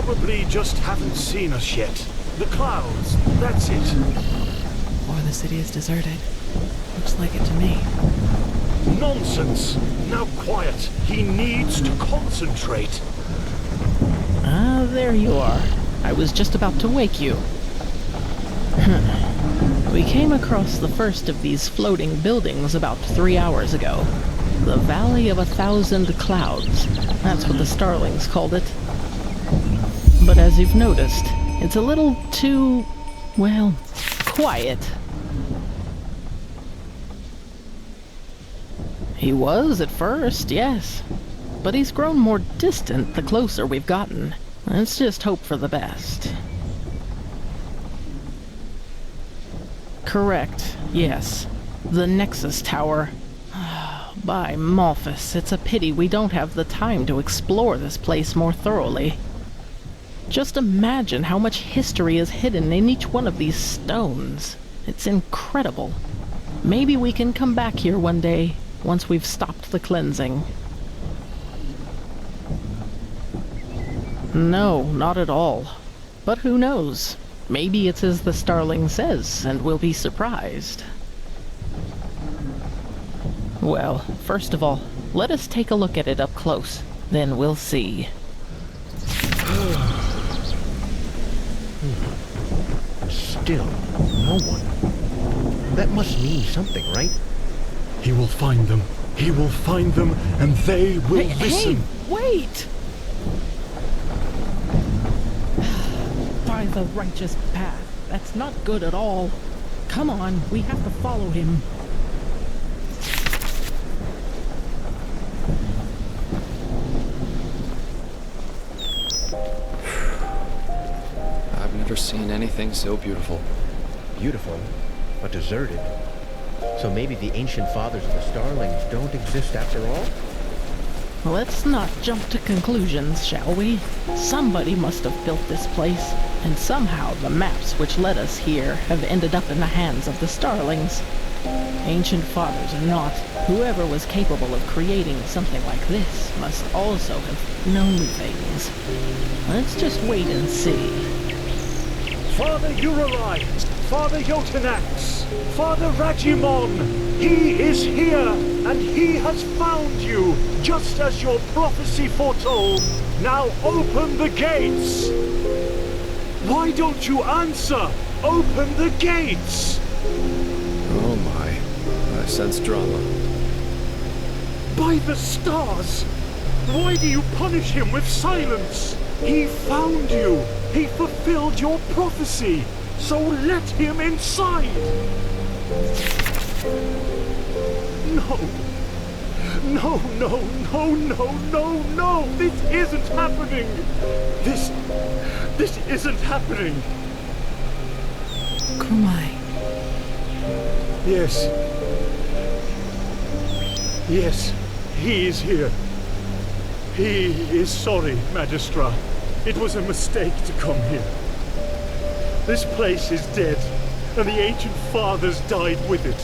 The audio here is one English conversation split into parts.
probably just haven't seen us yet. The clouds, that's it. Or the city is deserted. Looks like it to me. Nonsense! Now quiet. He needs to concentrate. Ah, there you are. I was just about to wake you. We came across the first of these floating buildings about 3 hours ago. The Valley of 1,000 Clouds. That's what the Starlings called it. But as you've noticed, it's a little too, well, quiet. He was at first, yes. But he's grown more distant the closer we've gotten. Let's just hope for the best. Correct, yes. The Nexus Tower. By Malphus, it's a pity we don't have the time to explore this place more thoroughly. Just imagine how much history is hidden in each one of these stones. It's incredible. Maybe we can come back here one day, once we've stopped the cleansing. No, not at all. But who knows? Maybe it's as the Starling says, and we'll be surprised. Well, first of all, let us take a look at it up close. Then we'll see. Still, no one. That must mean something, right? He will find them. He will find them, and they will listen. Hey, wait! By the righteous path. That's not good at all. Come on, we have to follow him. I've never seen anything so beautiful. Beautiful, but deserted. So maybe the ancient fathers of the Starlings don't exist after all? Let's not jump to conclusions, shall we? Somebody must have built this place, and somehow the maps which led us here have ended up in the hands of the Starlings. Ancient fathers or not, whoever was capable of creating something like this must also have known things. Let's just wait and see. Father Urirai, Father Jotanax, Father Rajimon, he is here, and he has found you, just as your prophecy foretold. Now open the gates! Why don't you answer? Open the gates! Oh my, I sense drama. By the stars! Why do you punish him with silence? He found you! He fulfilled your prophecy! So let him inside! No! No, no, no, no, no, no! This isn't happening! This isn't happening! Kumai. Yes. Yes, he is here. He is sorry, Magistra. It was a mistake to come here. This place is dead, and the ancient fathers died with it.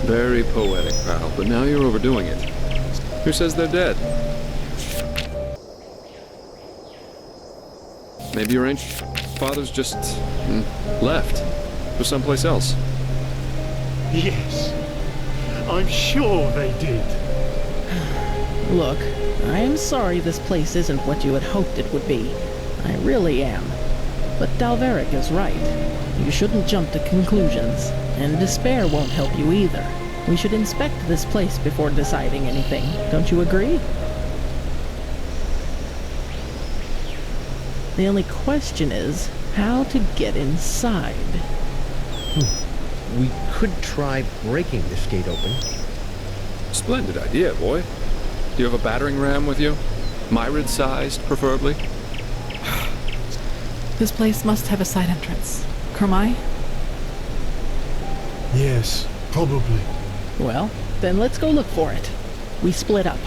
Very poetic, pal, but now you're overdoing it. Who says they're dead? Maybe your ancient fathers just left for someplace else. Yes, I'm sure they did. Look, I am sorry this place isn't what you had hoped it would be. I really am. But Dalveric is right. You shouldn't jump to conclusions, and despair won't help you either. We should inspect this place before deciding anything. Don't you agree? The only question is how to get inside. We could try breaking this gate open. Splendid idea, boy. Do you have a battering ram with you? Myrid-sized, preferably? This place must have a side entrance. Kermai? Yes, probably. Well, then let's go look for it. We split up.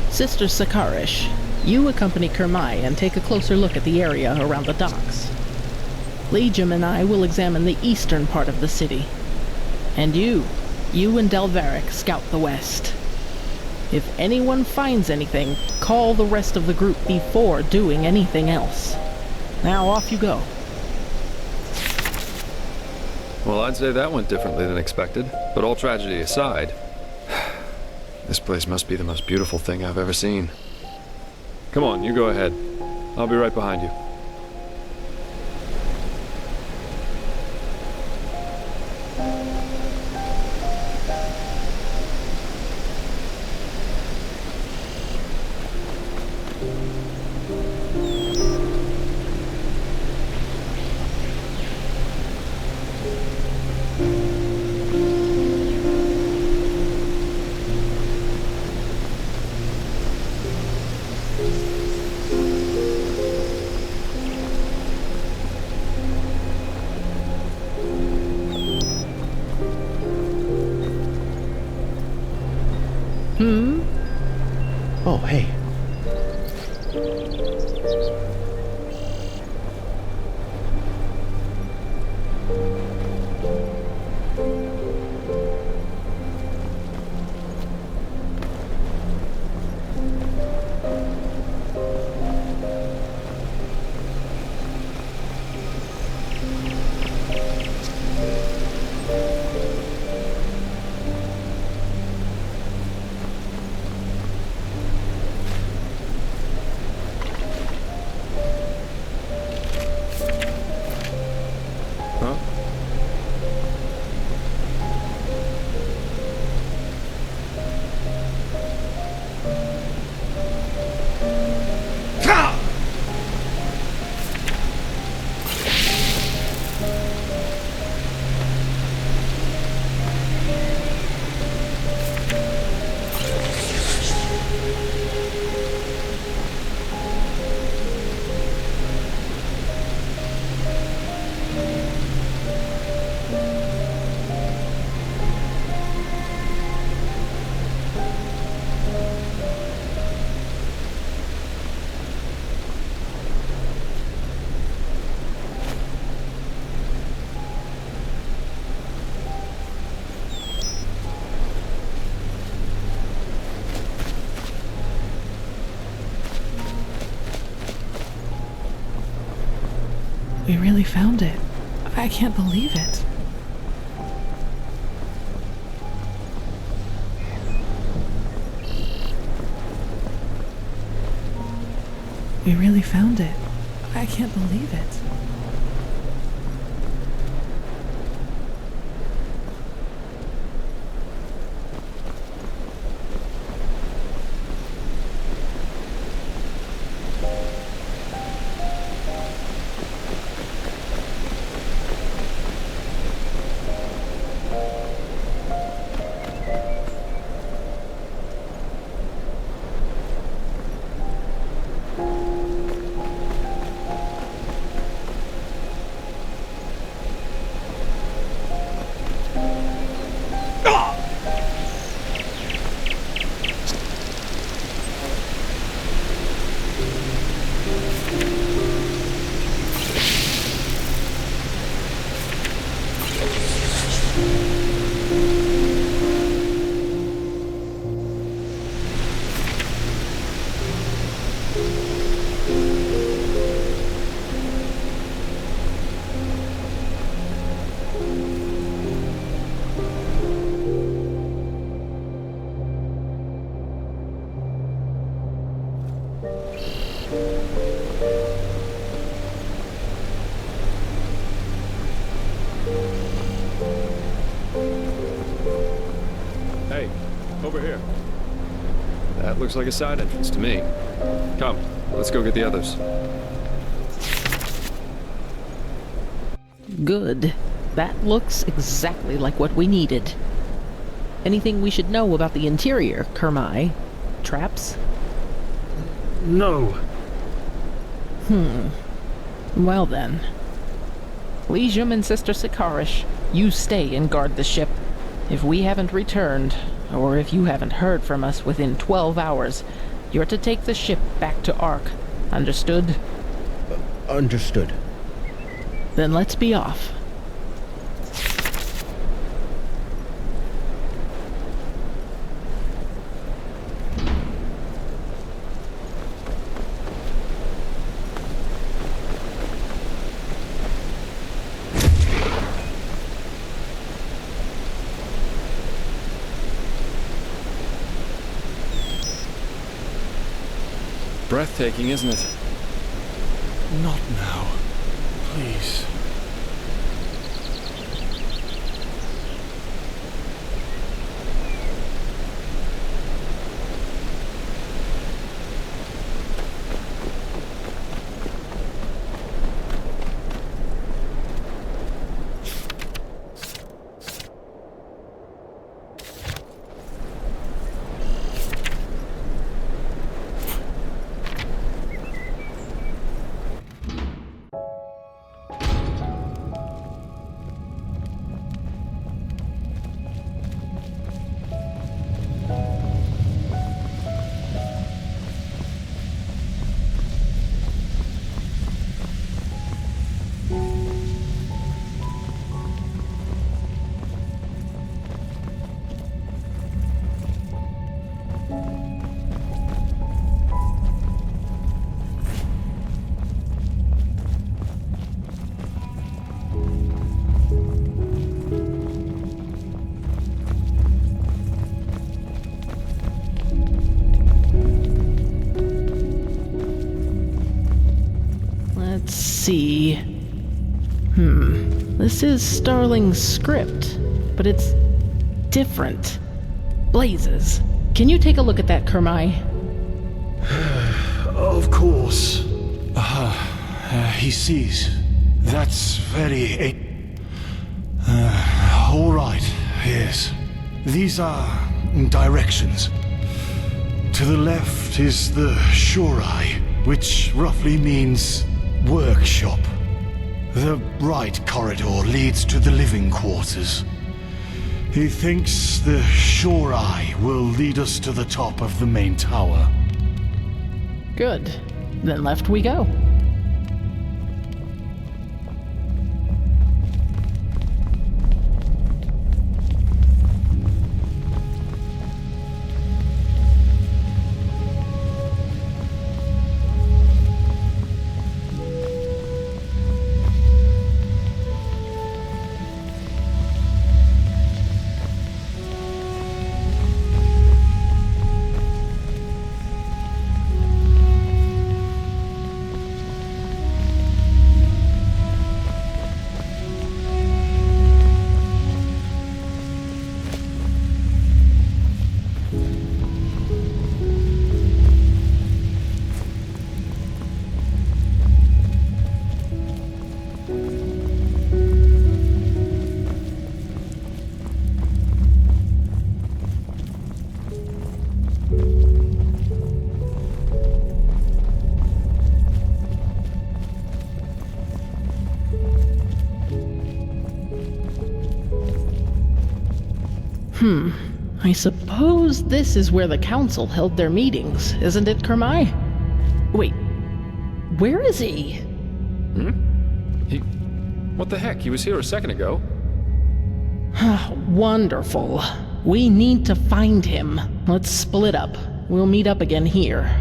Sister Sakarish, you accompany Kermai and take a closer look at the area around the docks. Legium and I will examine the eastern part of the city. And you and Dalveric scout the west. If anyone finds anything, call the rest of the group before doing anything else. Now off you go. Well, I'd say that went differently than expected, but all tragedy aside, this place must be the most beautiful thing I've ever seen. Come on, you go ahead. I'll be right behind you. Oh, hey. We really found it. I can't believe it. We really found it. I can't believe it. Hey, over here. That looks like a side entrance to me. Come, let's go get the others. Good. That looks exactly like what we needed. Anything we should know about the interior, Kermai? Traps? No. Well then. Legium and Sister Sikarish, you stay and guard the ship. If we haven't returned, or if you haven't heard from us within 12 hours, you're to take the ship back to Ark. Understood? Understood. Then let's be off. breathtaking, isn't it? Not now. Please. See. This is Starling's script, but it's different. Blazes. Can you take a look at that, Kermai? Of course. He sees. That's very... all right, yes. These are directions. To the left is the Shorai, which roughly means workshop. The right corridor leads to the living quarters. He thinks the Shorai will lead us to the top of the main tower. Good. Then left we go. I suppose this is where the council held their meetings, isn't it, Kermai? Wait, where is he? What the heck? He was here a second ago. Wonderful. We need to find him. Let's split up. We'll meet up again here.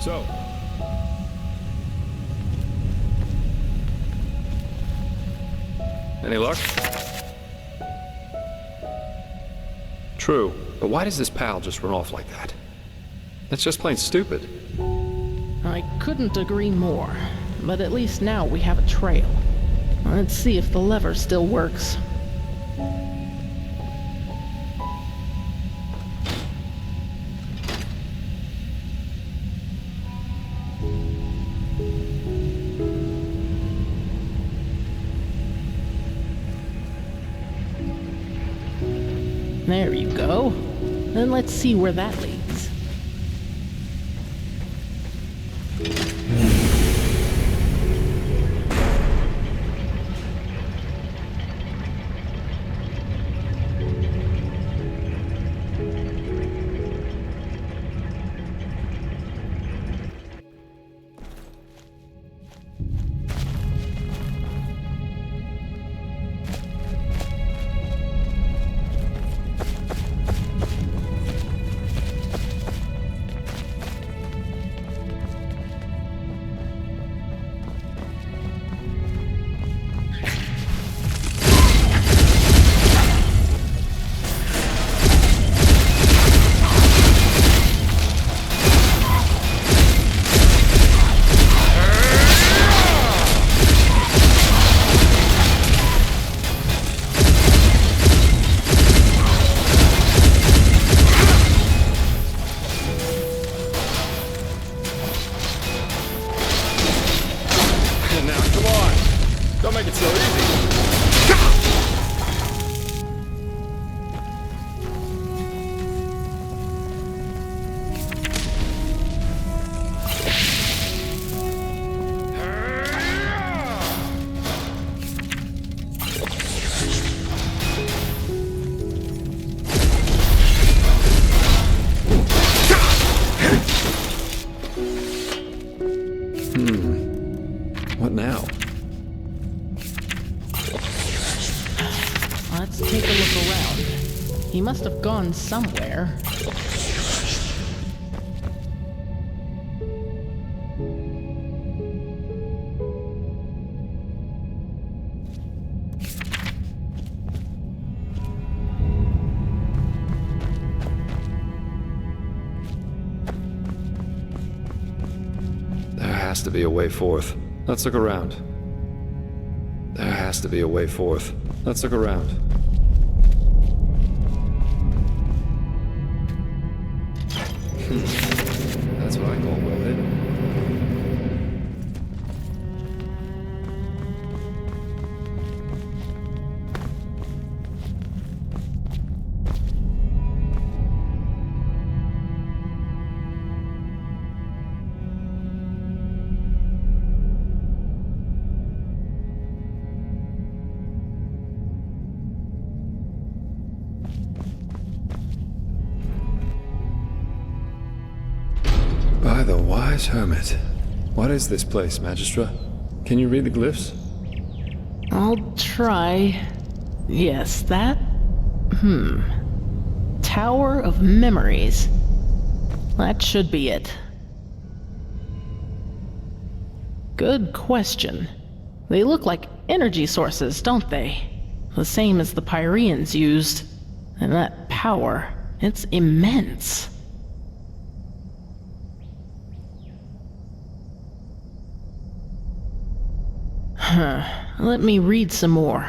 So, any luck? True, but why does this pal just run off like that? That's just plain stupid. I couldn't agree more, but at least now we have a trail. Let's see if the lever still works. There you go. Then let's see where that leads. What now? Let's take a look around. He must have gone somewhere. There has to be a way forth. Let's look around. There has to be a way forth. Let's look around. That's what I call well hidden. By the wise hermit. What is this place, Magistra? Can you read the glyphs? I'll try. Yes, that... Tower of Memories. That should be it. Good question. They look like energy sources, don't they? The same as the Pyreans used. And that power, it's immense. Let me read some more.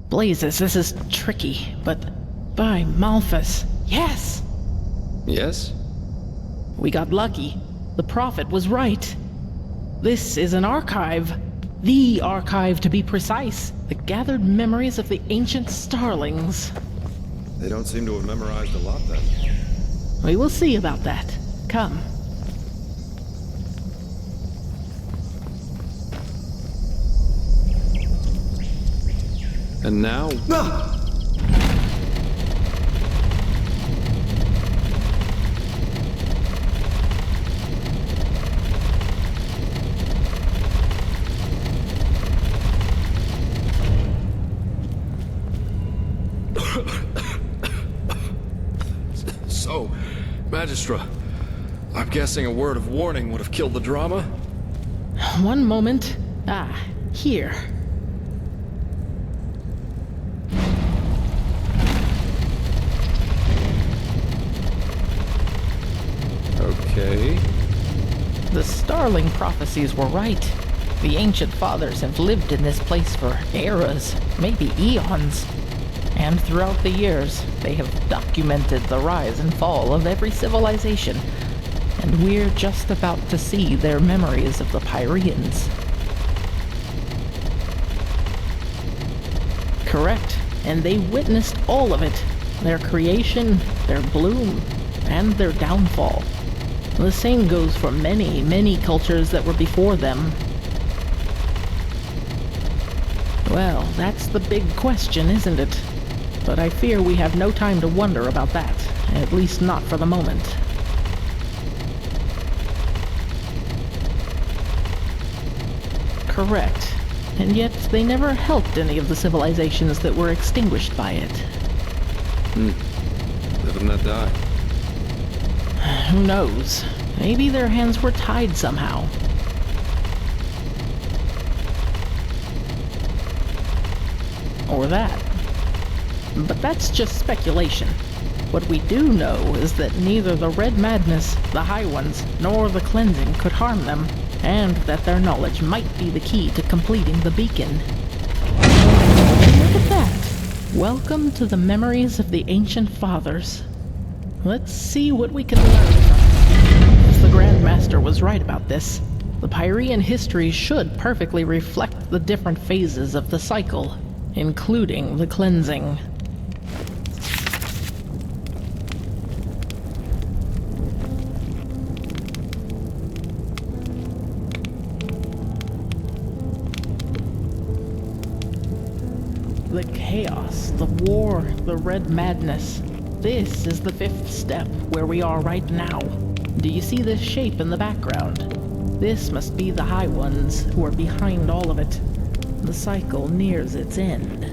Blazes, this is tricky, but by Malphas, yes! Yes? We got lucky. The Prophet was right. This is an archive. The archive, to be precise. The gathered memories of the ancient starlings. They don't seem to have memorized a lot then. We will see about that. Come. And now... So, Magistra, I'm guessing a word of warning would have killed the drama? One moment. Ah, here. Okay. The Starling prophecies were right. The ancient fathers have lived in this place for eras, maybe eons. And throughout the years, they have documented the rise and fall of every civilization. And we're just about to see their memories of the Pyreans. Correct. And they witnessed all of it. their creation, their bloom, and their downfall. The same goes for many, many cultures that were before them. Well, that's the big question, isn't it? But I fear we have no time to wonder about that, at least not for the moment. Correct. And yet, they never helped any of the civilizations that were extinguished by it. Live and let die. Who knows? Maybe their hands were tied somehow. Or that. But that's just speculation. What we do know is that neither the Red Madness, the High Ones, nor the Cleansing could harm them, and that their knowledge might be the key to completing the beacon. Look at that! Welcome to the memories of the Ancient Fathers. Let's see what we can learn from them. If the Grandmaster was right about this, the Pyrean history should perfectly reflect the different phases of the cycle, including the Cleansing. The chaos, the war, the Red Madness. This is the 5th step, where we are right now. Do you see this shape in the background? This must be the High Ones who are behind all of it. The cycle nears its end.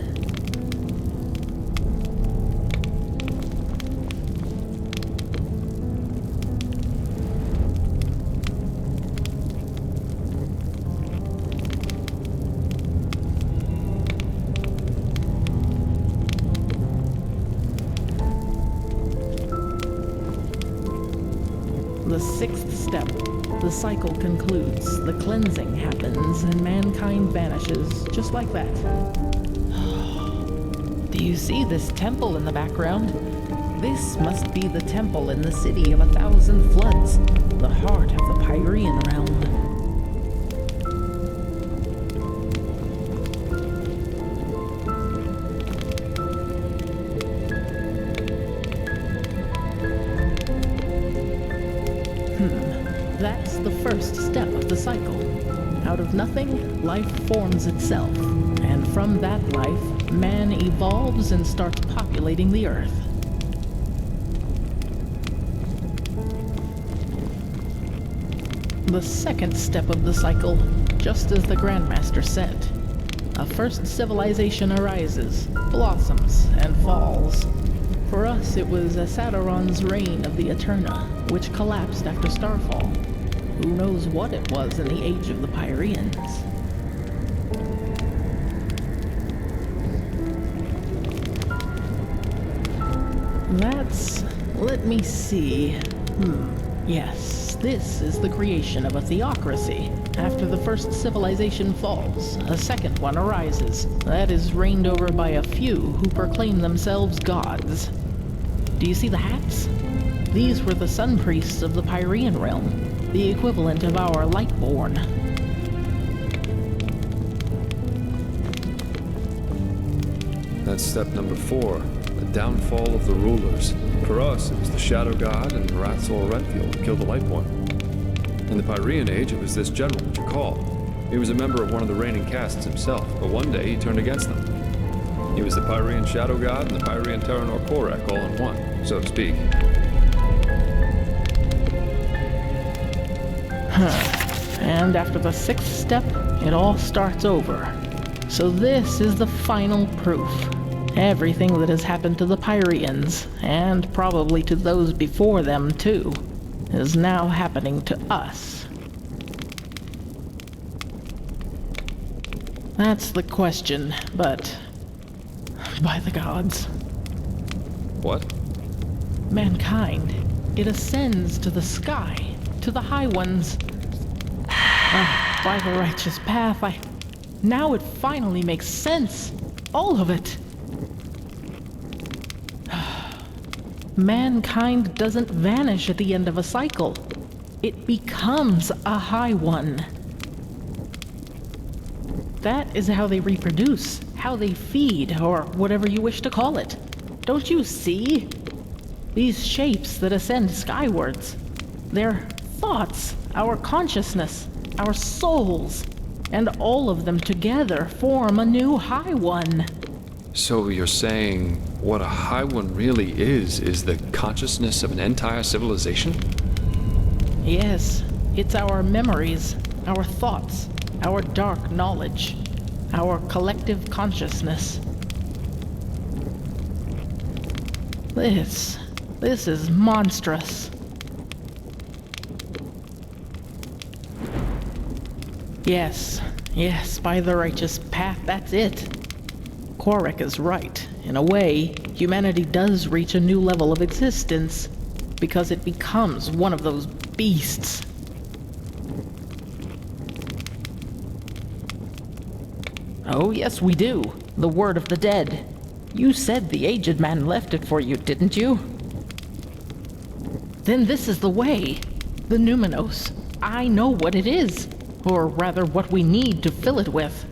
The 6th step. The cycle concludes, the cleansing happens, and mankind vanishes, just like that. Do you see this temple in the background? This must be the temple in the city of 1,000 floods, the heart of the Pyrean realm. That's the first step of the cycle. Out of nothing, life forms itself, and from that life, man evolves and starts populating the earth. The second step of the cycle, just as the Grandmaster said. A first civilization arises, blossoms, and falls. For us, it was Asaderon's reign of the Eterna, which collapsed after Starfall. Who knows what it was in the age of the Pyreans? That's... let me see... Yes, this is the creation of a theocracy. After the first civilization falls, a second one arises. That is reigned over by a few who proclaim themselves gods. Do you see the hats? These were the sun priests of the Pyrean realm, the equivalent of our Lightborn. That's step number 4, the downfall of the rulers. For us, it was the Shadow God and Rathzor Renfield who killed the Lightborn. In the Pyrean age, it was this general, Jakal. He was a member of one of the reigning castes himself, but one day he turned against them. He was the Pyrean Shadow God and the Pyrean Terranor Korek all in one, so to speak. And after the 6th step, it all starts over. So this is the final proof. Everything that has happened to the Pyreans, and probably to those before them too, is now happening to us. That's the question, but... by the gods. What? Mankind. It ascends to the sky, to the High Ones. By the righteous path, now it finally makes sense. All of it. Mankind doesn't vanish at the end of a cycle. It becomes a High One. That is how they reproduce, how they feed, or whatever you wish to call it. Don't you see? These shapes that ascend skywards. They're thoughts, our consciousness, our souls, and all of them together form a new high one. So you're saying what a high one really is the consciousness of an entire civilization? Yes, it's our memories, our thoughts, our dark knowledge, our collective consciousness. This is monstrous. Yes, by the righteous path, that's it. Korek is right. In a way, humanity does reach a new level of existence, because it becomes one of those beasts. Oh, yes, we do. The word of the dead. You said the aged man left it for you, didn't you? Then this is the way. The Numenos. I know what it is. Or rather, what we need to fill it with.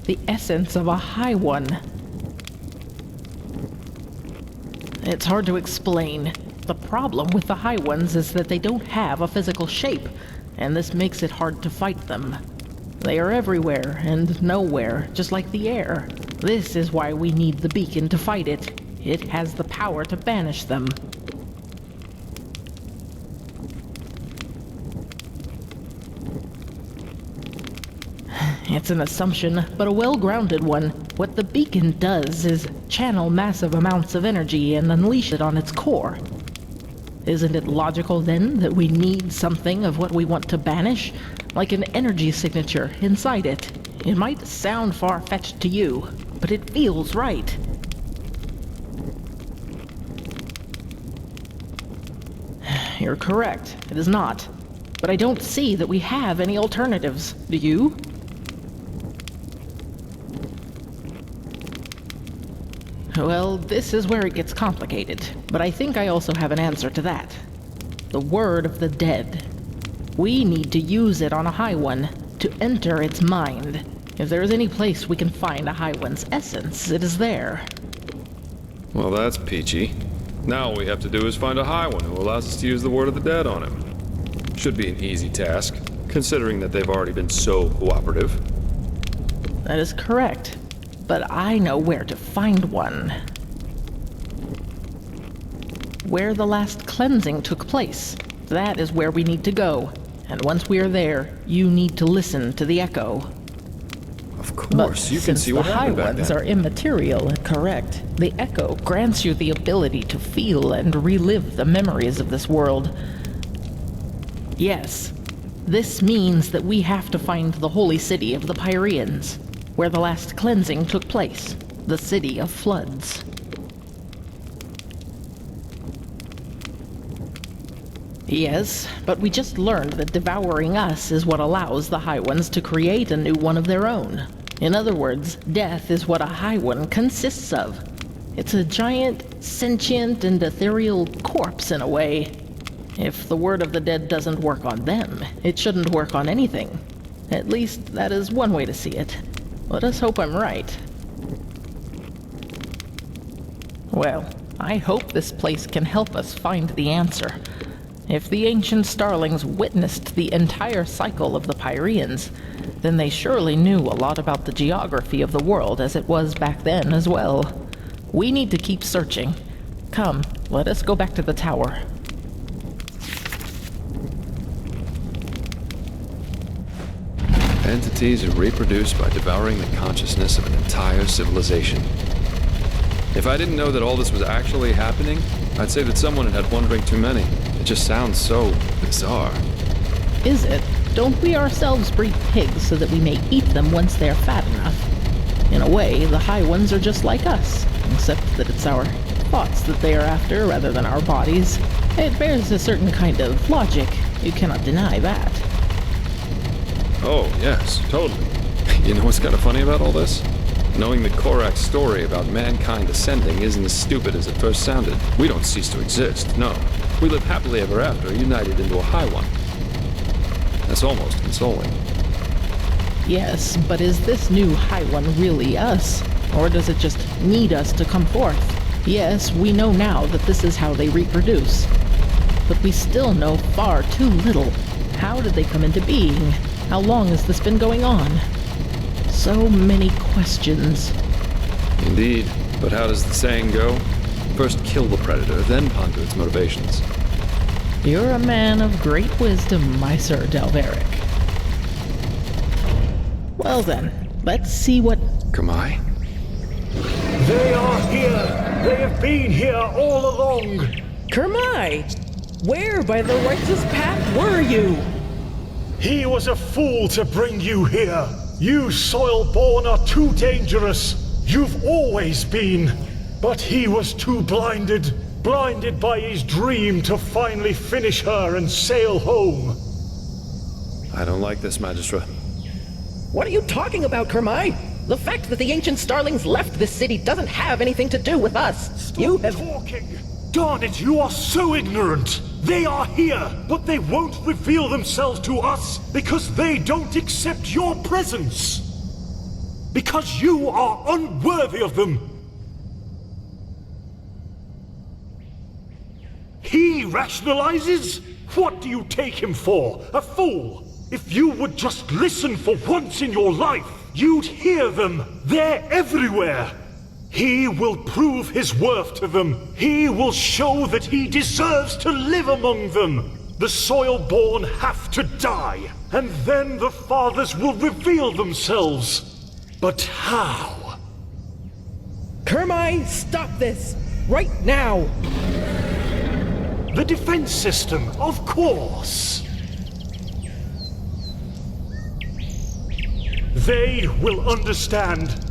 The essence of a high one. It's hard to explain. The problem with the high ones is that they don't have a physical shape, and this makes it hard to fight them. They are everywhere and nowhere, just like the air. This is why we need the beacon to fight it. It has the power to banish them. It's an assumption, but a well-grounded one. What the beacon does is channel massive amounts of energy and unleash it on its core. Isn't it logical, then, that we need something of what we want to banish? Like an energy signature inside it. It might sound far-fetched to you, but it feels right. You're correct. It is not. But I don't see that we have any alternatives. Do you? Well, this is where it gets complicated, but I think I also have an answer to that. The word of the dead. We need to use it on a high one, to enter its mind. If there is any place we can find a high one's essence, it is there. Well, that's peachy. Now all we have to do is find a high one who allows us to use the word of the dead on him. Should be an easy task, considering that they've already been so cooperative. That is correct. But I know where to find one. Where the last cleansing took place. That is where we need to go. And once we are there, you need to listen to the echo. Of course, you can see what happened back then. Since the high ones are immaterial, correct, the echo grants you the ability to feel and relive the memories of this world. Yes, this means that we have to find the holy city of the Pyreans, where the last cleansing took place, the city of floods. Yes, but we just learned that devouring us is what allows the High Ones to create a new one of their own. In other words, death is what a High One consists of. It's a giant, sentient, and ethereal corpse in a way. If the word of the dead doesn't work on them, it shouldn't work on anything. At least, that is one way to see it. Let us hope I'm right. Well, I hope this place can help us find the answer. If the ancient starlings witnessed the entire cycle of the Pyreans, then they surely knew a lot about the geography of the world as it was back then as well. We need to keep searching. Come, let us go back to the tower. Entities are reproduced by devouring the consciousness of an entire civilization. If I didn't know that all this was actually happening, I'd say that someone had had one drink too many. It just sounds so bizarre. Is it? Don't we ourselves breed pigs so that we may eat them once they're fat enough? In a way, the High Ones are just like us, except that it's our thoughts that they are after rather than our bodies. It bears a certain kind of logic. You cannot deny that. Oh, yes, totally. You know what's kind of funny about all this? Knowing that Korak's story about mankind ascending isn't as stupid as it first sounded. We don't cease to exist, no. We live happily ever after, united into a high one. That's almost consoling. Yes, but is this new High One really us? Or does it just need us to come forth? Yes, we know now that this is how they reproduce. But we still know far too little. How did they come into being? How long has this been going on? So many questions. Indeed. But how does the saying go? First kill the predator, then ponder its motivations. You're a man of great wisdom, my Sir Dalveric. Well then, let's see what... Kamai? They are here! They have been here all along! Kermai! Where by the righteous path were you? He was a fool to bring you here! You soil-born are too dangerous! You've always been! But he was too blinded by his dream to finally finish her and sail home. I don't like this, Magistra. What are you talking about, Kermai? The fact that the ancient starlings left this city doesn't have anything to do with us. Stop talking! Darn it, you are so ignorant! They are here, but they won't reveal themselves to us because they don't accept your presence! Because you are unworthy of them! He rationalizes? What do you take him for? A fool? If you would just listen for once in your life, you'd hear them. They're everywhere. He will prove his worth to them. He will show that he deserves to live among them. The soil-born have to die, and then the fathers will reveal themselves. But how? Kermai, stop this! Right now! The defense system, of course. They will understand.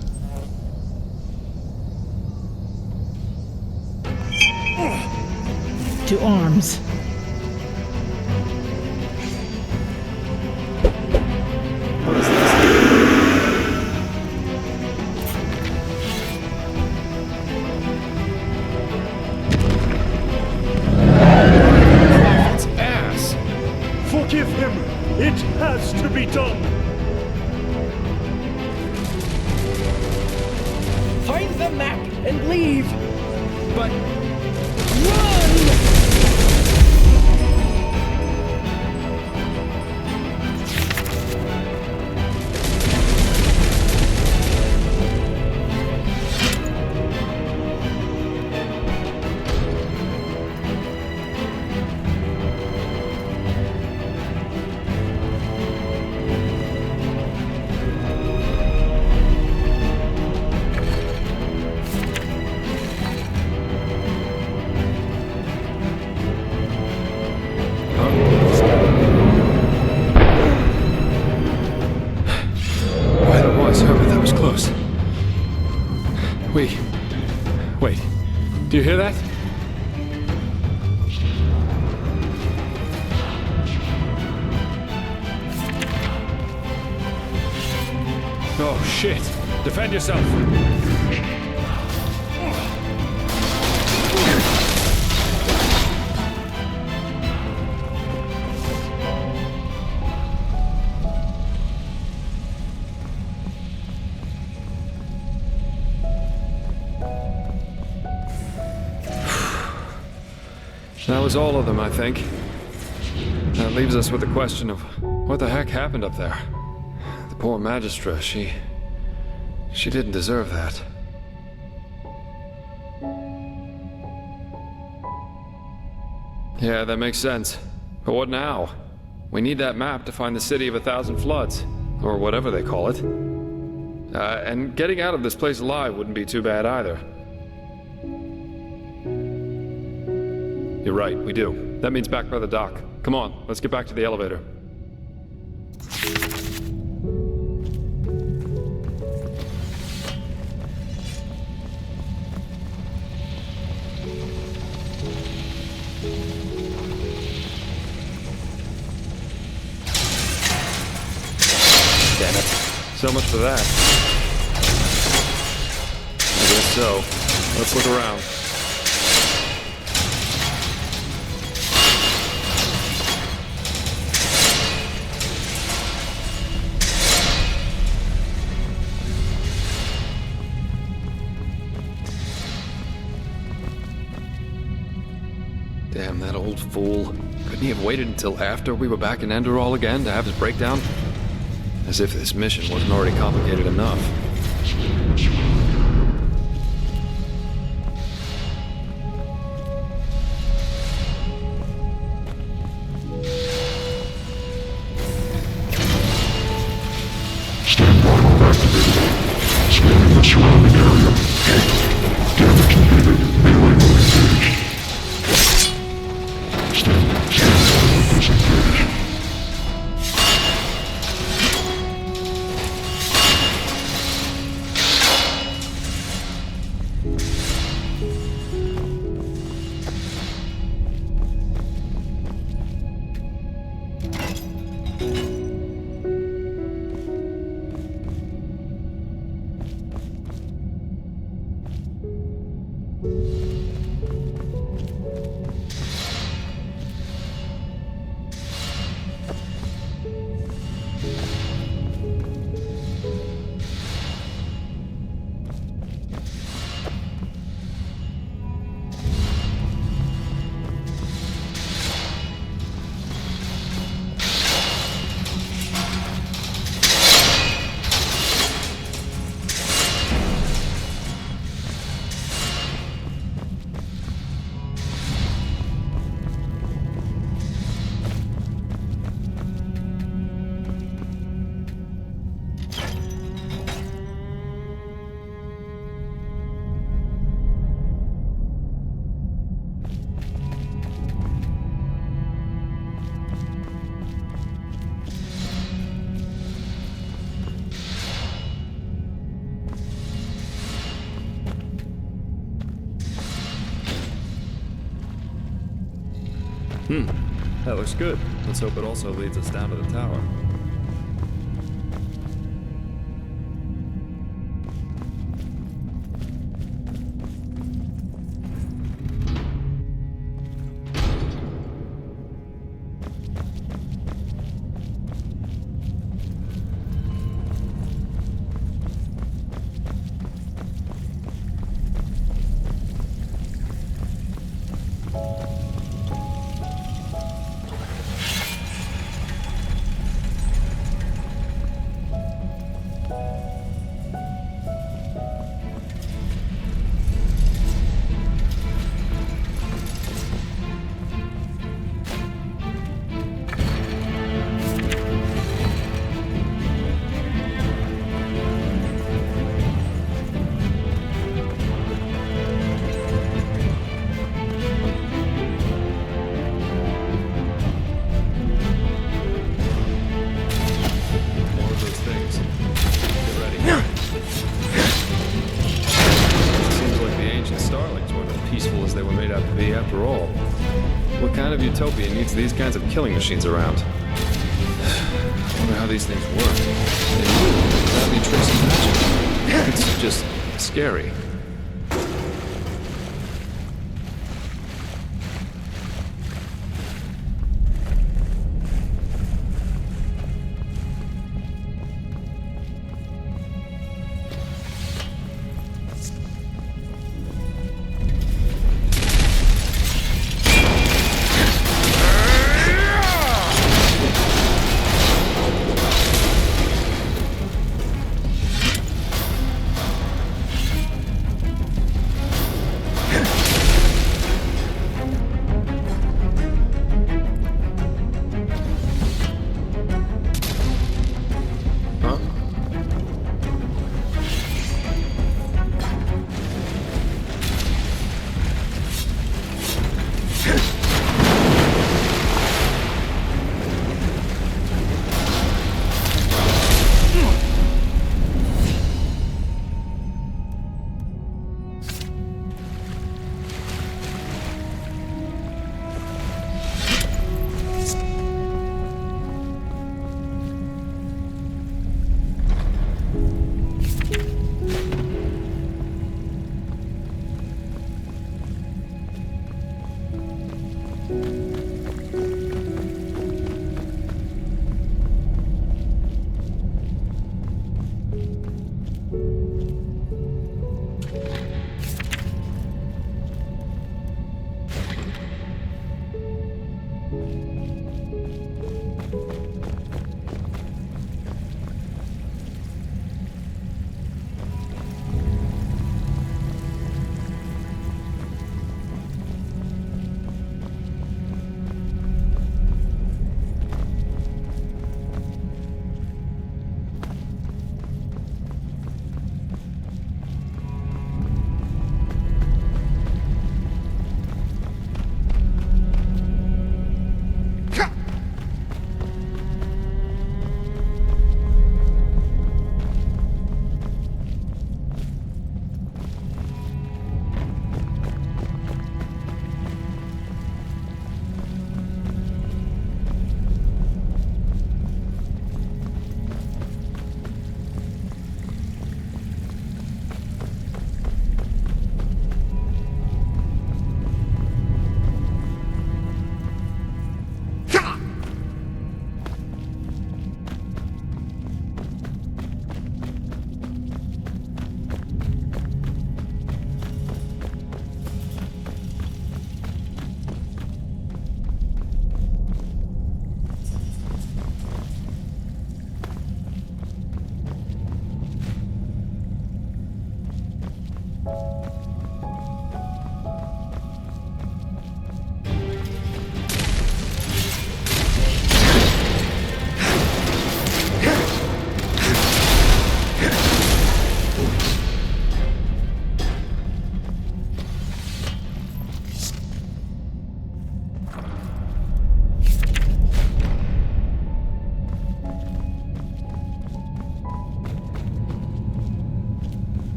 To arms. Forgive him! It has to be done! Find the map and leave! But... Run! Wait. Do you hear that? Oh, shit. Defend yourself. That was all of them, I think. That leaves us with the question of what the heck happened up there. The poor Magistra, she didn't deserve that. Yeah, that makes sense. But what now? We need that map to find the City of 1,000 Floods, or whatever they call it. And getting out of this place alive wouldn't be too bad either. You're right, we do. That means back by the dock. Come on, let's get back to the elevator. Damn it. So much for that. I guess so. Let's look around. Damn, that old fool. Couldn't he have waited until after we were back in Enderal again to have his breakdown? As if this mission wasn't already complicated enough. That looks good. Let's hope it also leads us down to the tower. Utopia needs these kinds of killing machines around. I wonder how these things work. They move without any tricks of magic. It's just scary.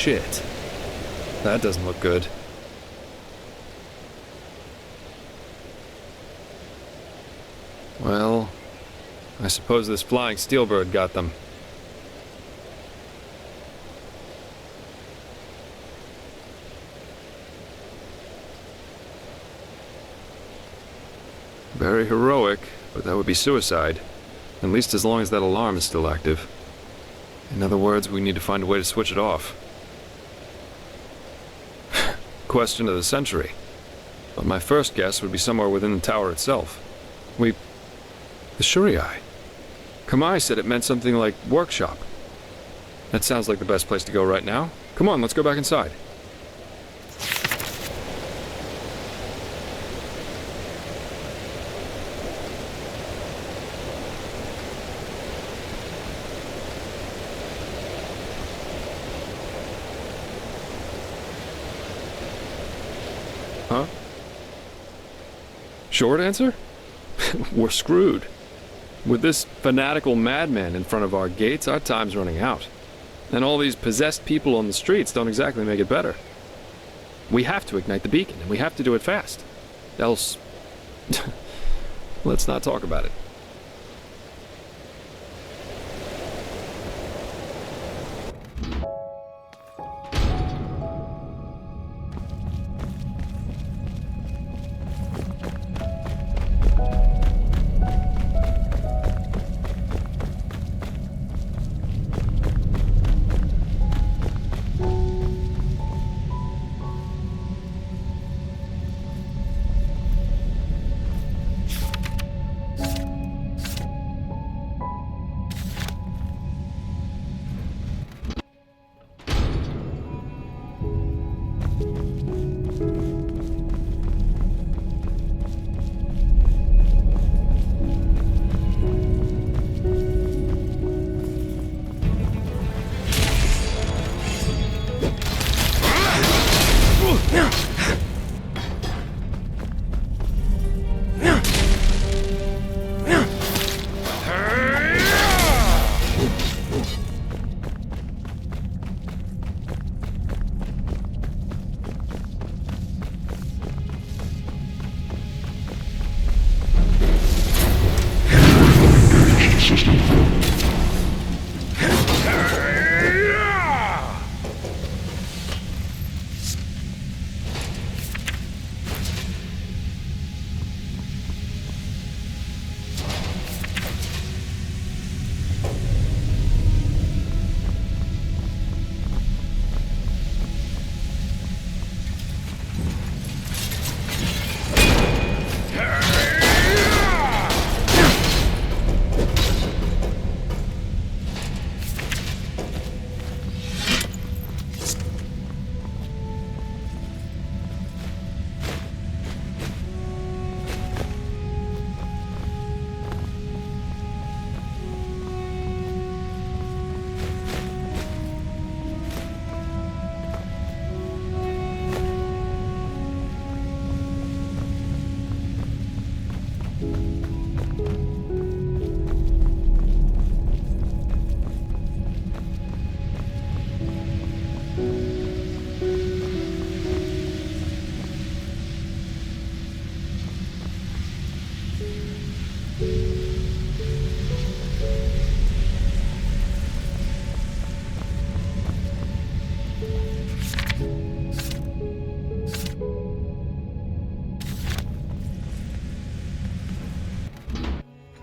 shit. That doesn't look good. Well, I suppose this flying steelbird got them. Very heroic, but that would be suicide. At least as long as that alarm is still active. In other words, we need to find a way to switch it off. Question of the century. But my first guess would be somewhere within the tower itself. The Shuriai. Kamai said it meant something like workshop. That sounds like the best place to go right now. Come on, let's go back inside. Huh? Short answer? We're screwed. With this fanatical madman in front of our gates, our time's running out. And all these possessed people on the streets don't exactly make it better. We have to ignite the beacon, and we have to do it fast. Else... let's not talk about it.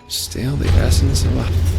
Still the essence of a...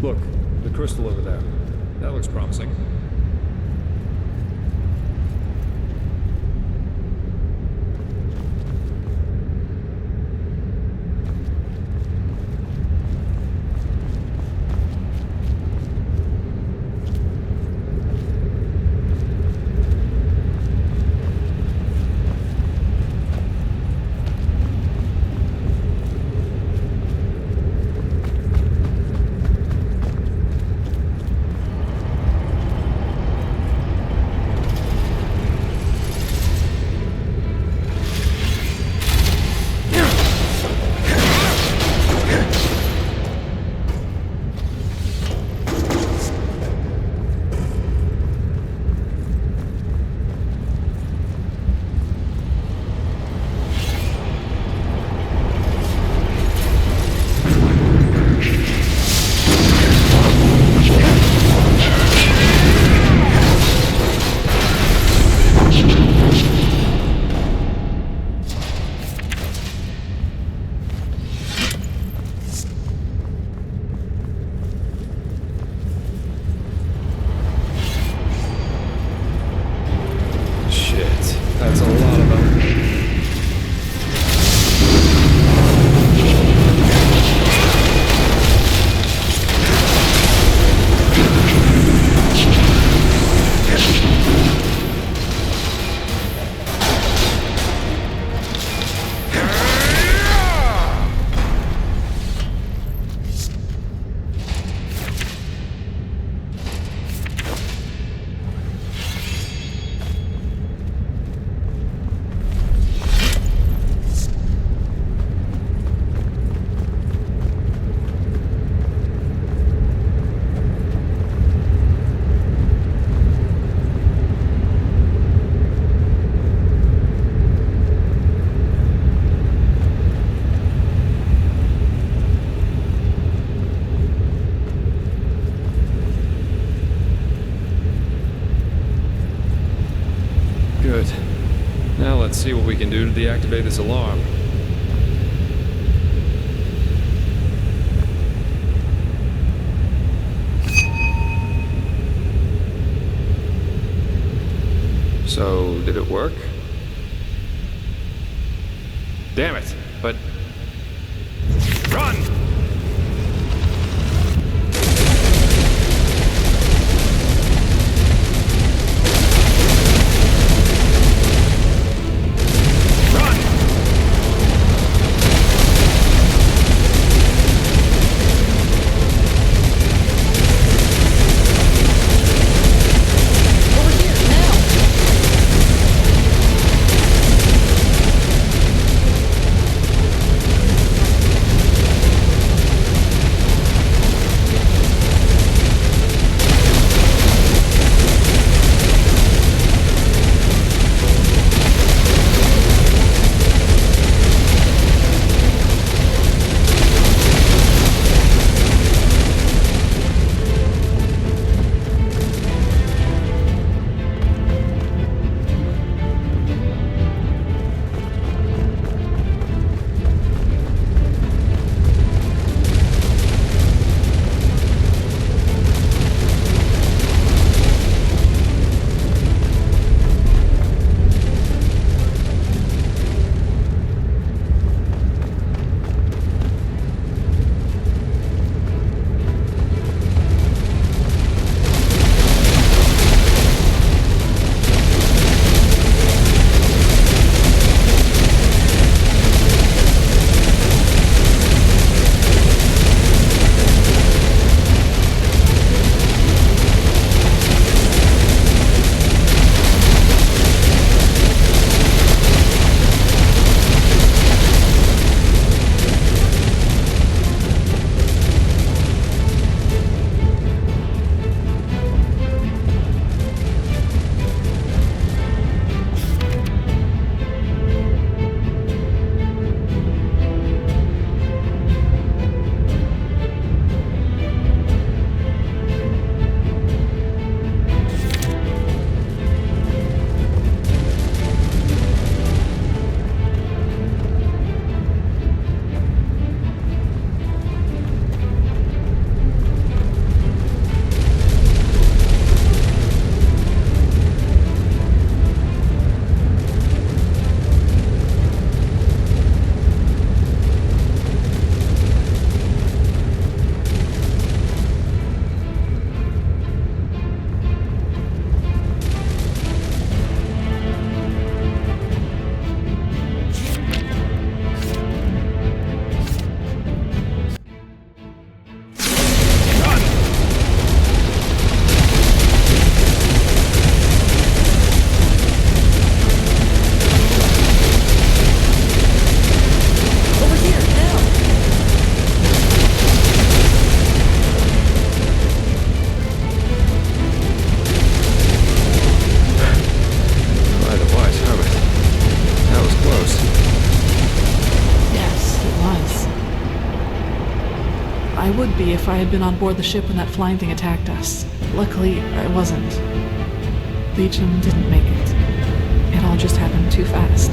Look, the crystal over there. That looks promising. That's a lot of them. Good. Now let's see what we can do to deactivate this alarm. So, did it work? Damn it, but... Run! I would be if I had been on board the ship when that flying thing attacked us. Luckily, I wasn't. Legion didn't make it. It all just happened too fast.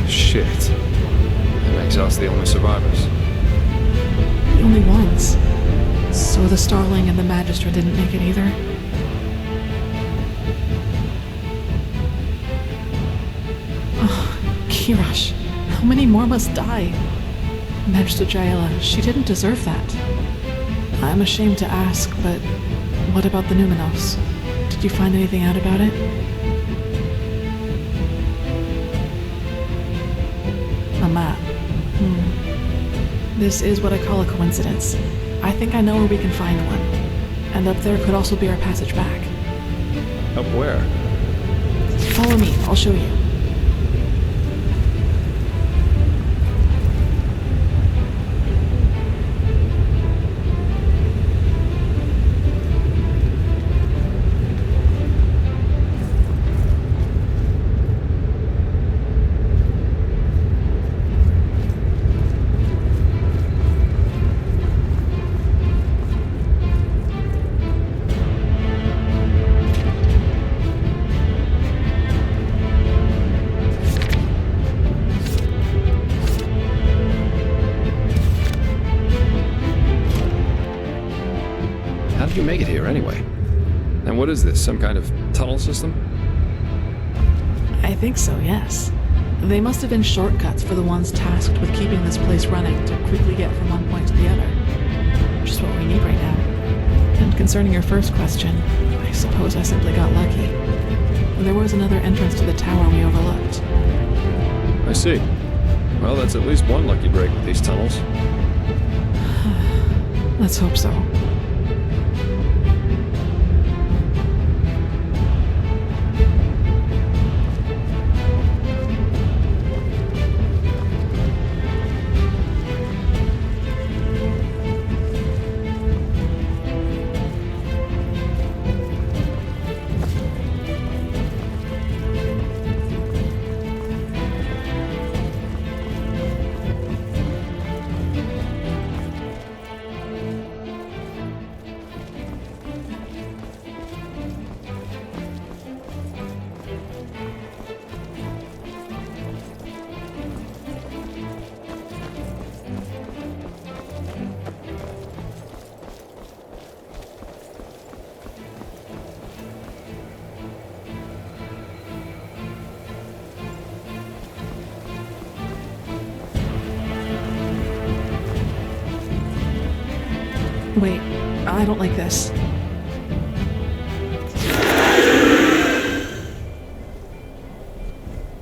Shit. That makes us the only survivors. The only ones. So the Starling and the Magistrate didn't make it either? Oh, Kirash, how many more must die? Magistrate Jaela, she didn't deserve that. I'm ashamed to ask, but what about the Numenos? Did you find anything out about it? A map. This is what I call a coincidence. I think I know where we can find one. And up there could also be our passage back. Up where? Follow me, I'll show you. How did you make it here anyway? And what is this, some kind of tunnel system? I think so, yes. They must have been shortcuts for the ones tasked with keeping this place running to quickly get from one point to the other. Just what we need right now. And concerning your first question, I suppose I simply got lucky. There was another entrance to the tower we overlooked. I see. Well, that's at least one lucky break with these tunnels. Let's hope so. Wait, I don't like this.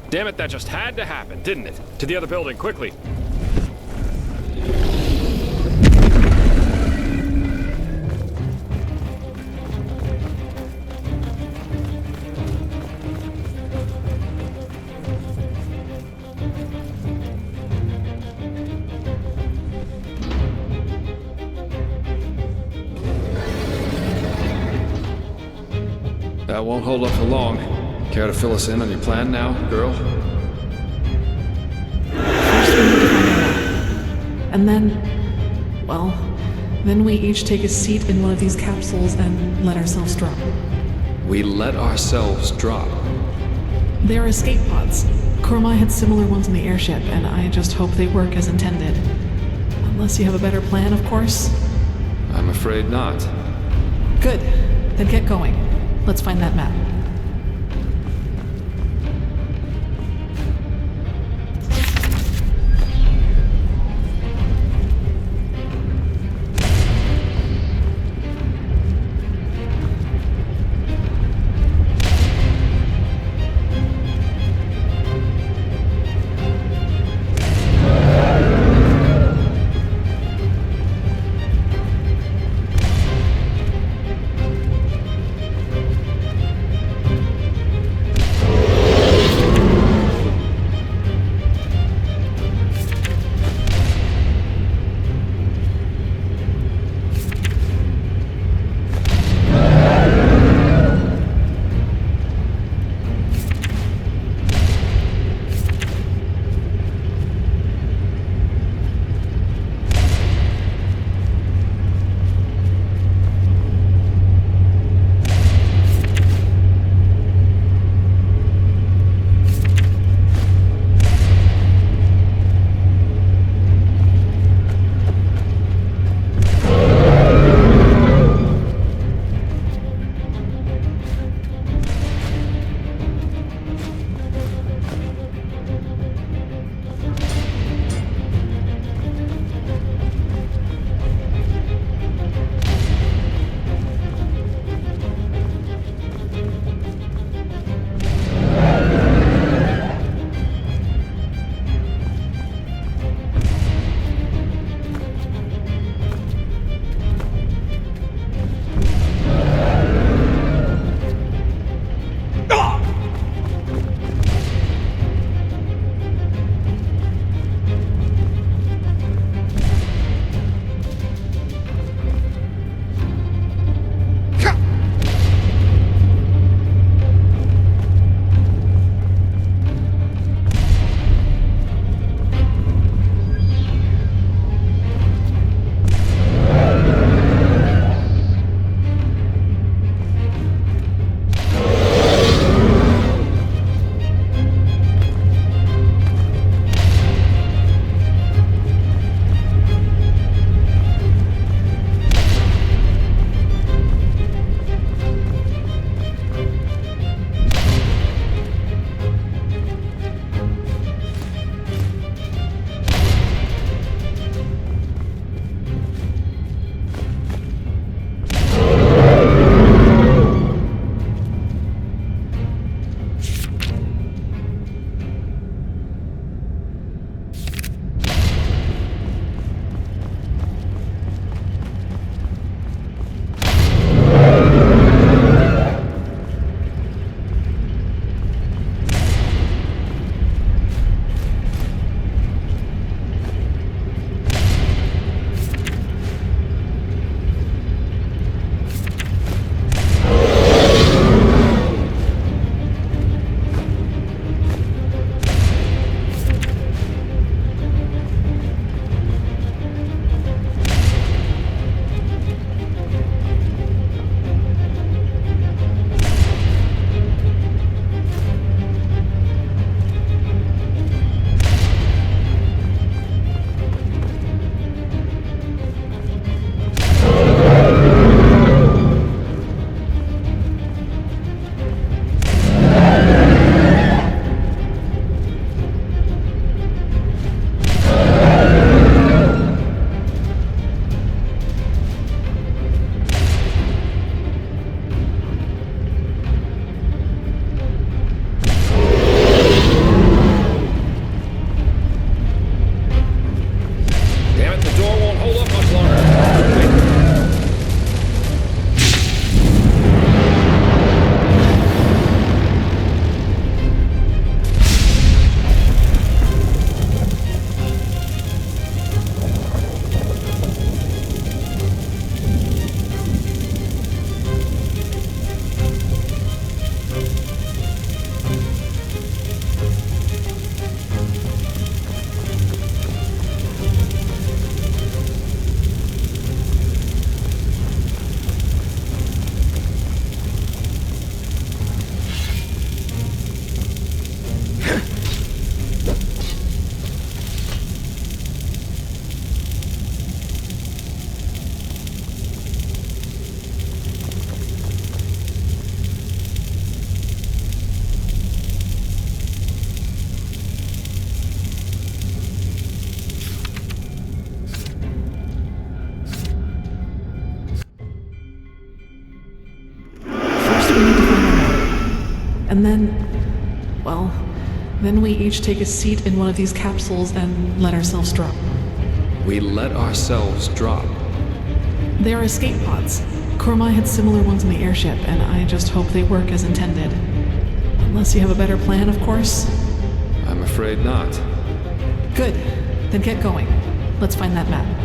Damn it, that just had to happen, didn't it? To the other building, quickly! That won't hold up for long. Care to fill us in on your plan now, girl? First we need to find a map. And then, well, then we each take a seat in one of these capsules and let ourselves drop. We let ourselves drop. They are escape pods. Kormai had similar ones in the airship, and I just hope they work as intended. Unless you have a better plan, of course. I'm afraid not. Good. Then get going. Let's find that map. And then, well, then we each take a seat in one of these capsules and let ourselves drop. We let ourselves drop. They are escape pods. Kormai had similar ones in the airship, and I just hope they work as intended. Unless you have a better plan, of course. I'm afraid not. Good. Then get going. Let's find that map.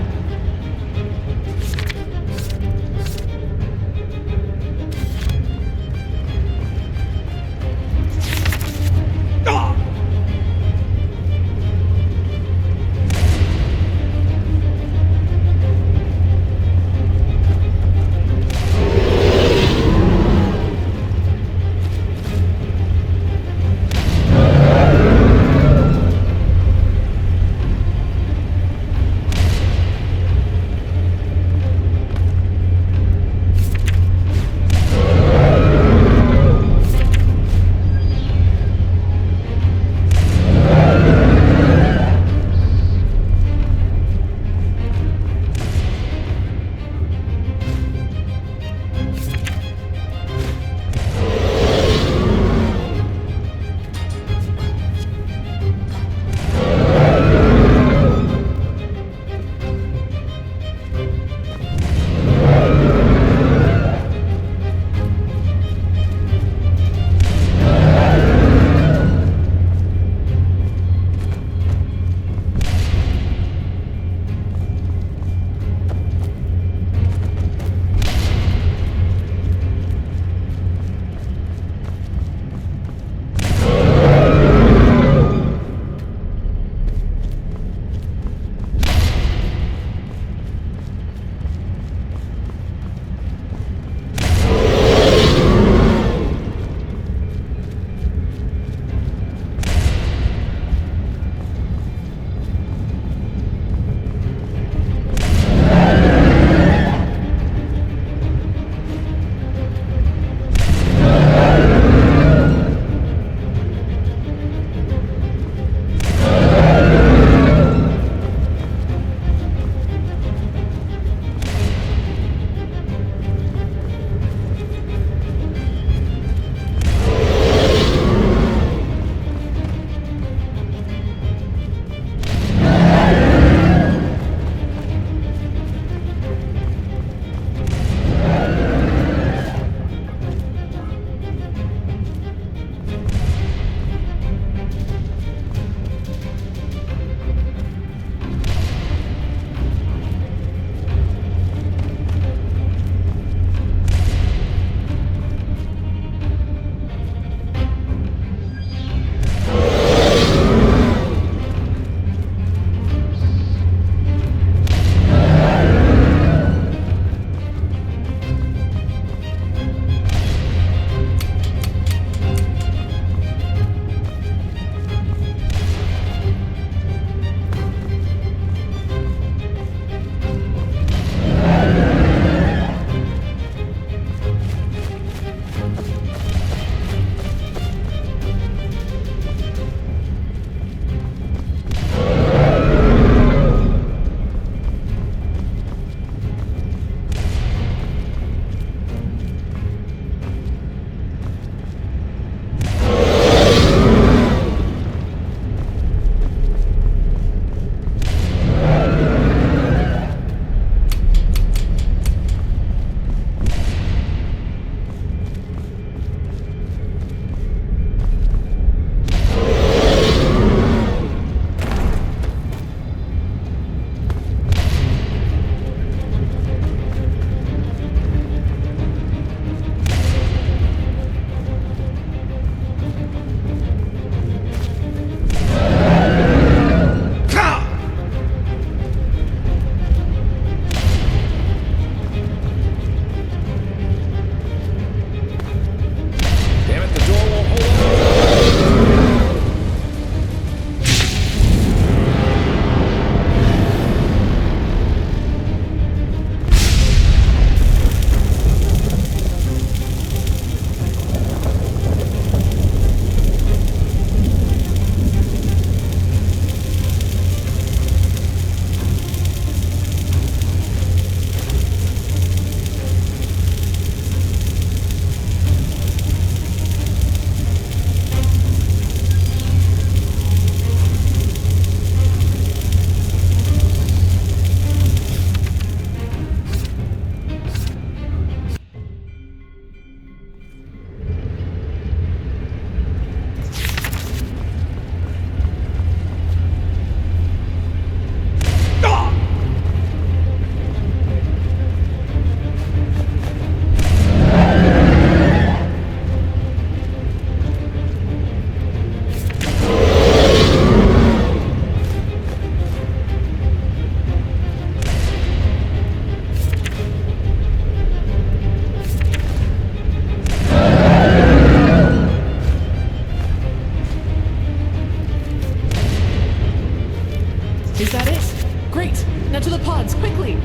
the pods, quickly!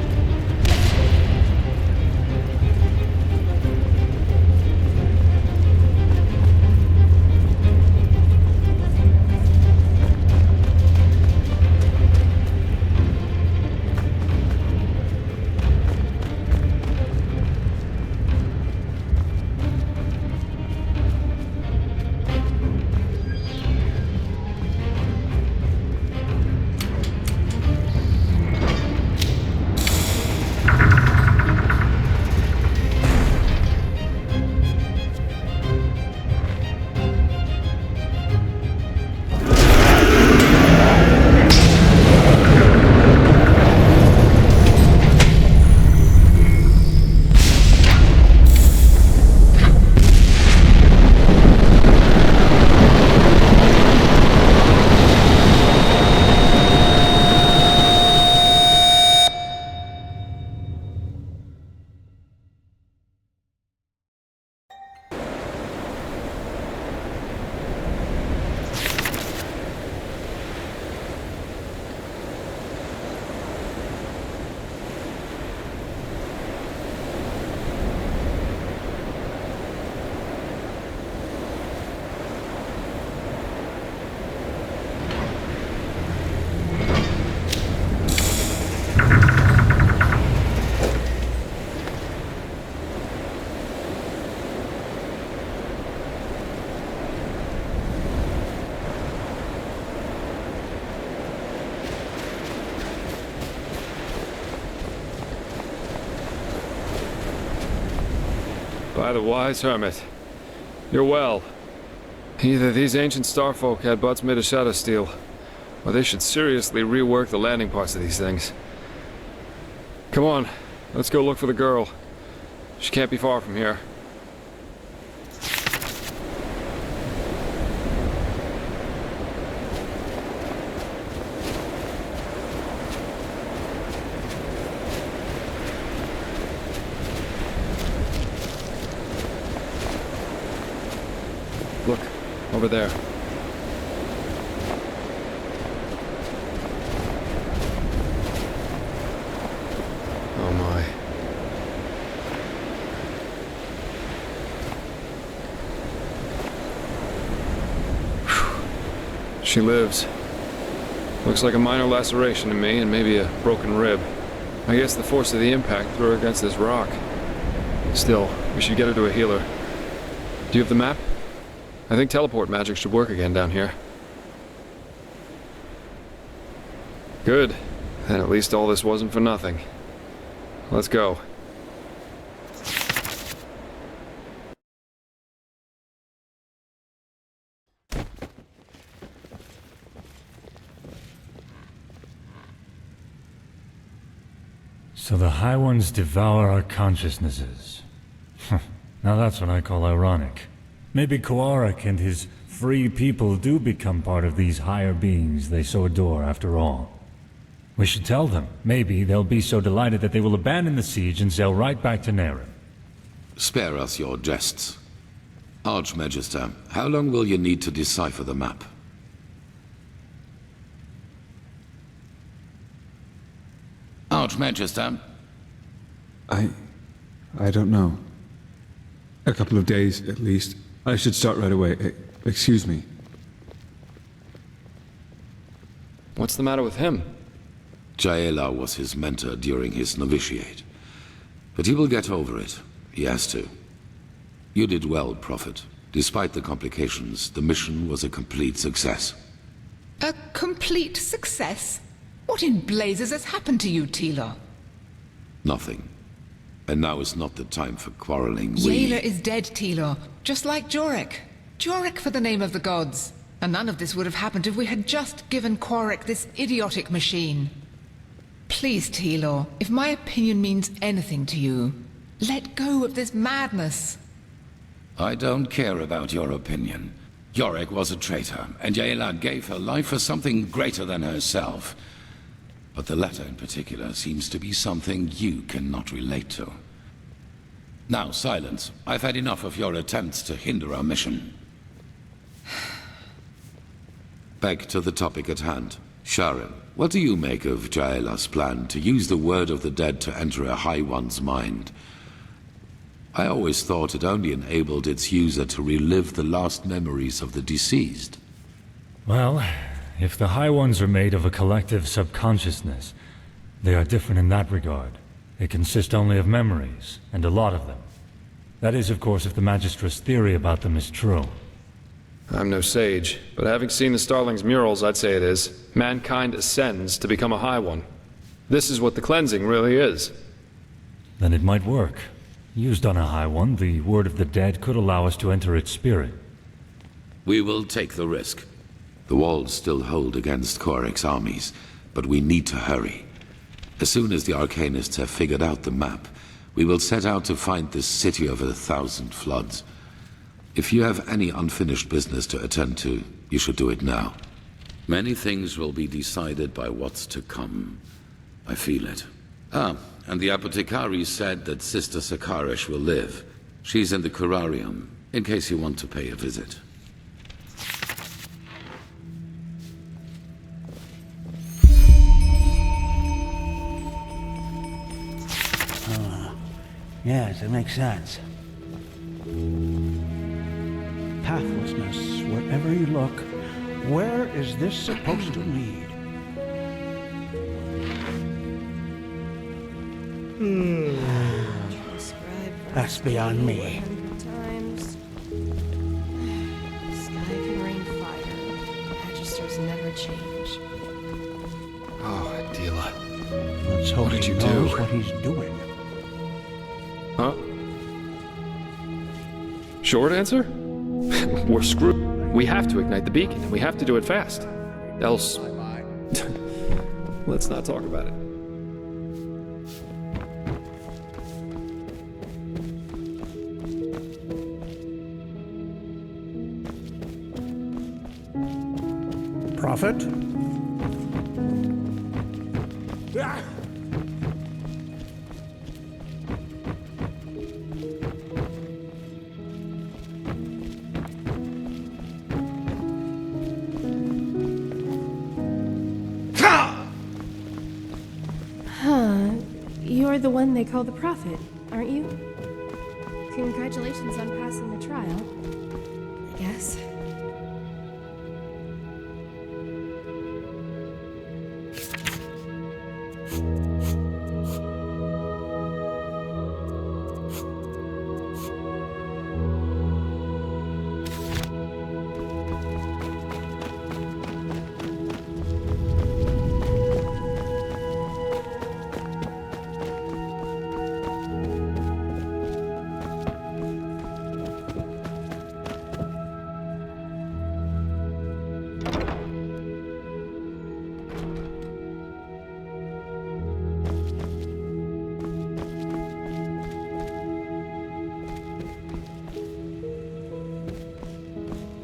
By the wise hermit. You're well. Either these ancient starfolk had butts made of shadow steel, or they should seriously rework the landing parts of these things. Come on, let's go look for the girl. She can't be far from here. Look, over there. Oh my. Whew. She lives. Looks like a minor laceration to me and maybe a broken rib. I guess the force of the impact threw her against this rock. Still, we should get her to a healer. Do you have the map? I think teleport magic should work again down here. Good. Then at least all this wasn't for nothing. Let's go. So the High Ones devour our consciousnesses. Now that's what I call ironic. Maybe Koarik and his free people do become part of these higher beings they so adore after all. We should tell them. Maybe they'll be so delighted that they will abandon the siege and sail right back to Nehru. Spare us your jests. Archmagister, how long will you need to decipher the map? Archmagister? I don't know. A couple of days, at least. I should start right away. Excuse me. What's the matter with him? Jaela was his mentor during his novitiate. But he will get over it. He has to. You did well, Prophet. Despite the complications, the mission was a complete success. A complete success? What in blazes has happened to you, Tila? Nothing. And now is not the time for quarreling. Jaela is dead, Tila. Just like Jorek. Jorek for the name of the gods. And none of this would have happened if we had just given Quarik this idiotic machine. Please, Tila, if my opinion means anything to you, let go of this madness. I don't care about your opinion. Jorek was a traitor, and Jaela gave her life for something greater than herself. But the latter in particular seems to be something you cannot relate to. Now, silence. I've had enough of your attempts to hinder our mission. Back to the topic at hand. Sharon, what do you make of Jaela's plan to use the word of the dead to enter a High One's mind? I always thought it only enabled its user to relive the last memories of the deceased. Well, if the High Ones are made of a collective subconsciousness, they are different in that regard. They consist only of memories, and a lot of them. That is, of course, if the Magistra's theory about them is true. I'm no sage, but having seen the Starling's murals, I'd say it is. Mankind ascends to become a High One. This is what the cleansing really is. Then it might work. Used on a High One, the word of the dead could allow us to enter its spirit. We will take the risk. The walls still hold against Korik's armies, but we need to hurry. As soon as the Arcanists have figured out the map, we will set out to find this city of 1,000 floods. If you have any unfinished business to attend to, you should do it now. Many things will be decided by what's to come. I feel it. Ah, and the apothecary said that Sister Sakarish will live. She's in the curarium, in case you want to pay a visit. Yes, it makes sense. Pathlessness, wherever you look. Where is this supposed to lead? That's beyond me. Sky can rain fire. Registers never change. Oh, Adela. Let's hope What did he you knows do? what he's doing. Huh? Short answer? We're screwed. We have to ignite the beacon, and we have to do it fast. Else... Let's not talk about it. Prophet? You're the one they call the Prophet, aren't you? Congratulations on passing the trial, I guess.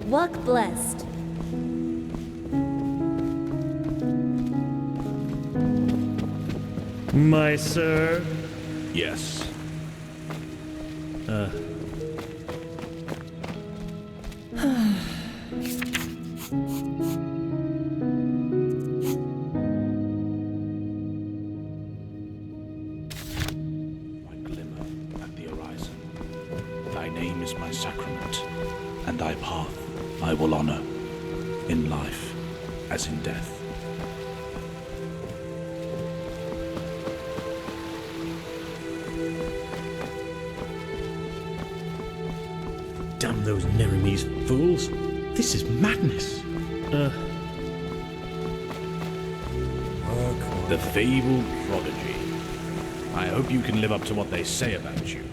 Walk blessed. My sir? Yes. Glimmer at the horizon. Thy name is my sacrament, and thy path I will honor, in life as in death. Damn those Nerimese fools! This is madness! The fabled prodigy. I hope you can live up to what they say about you.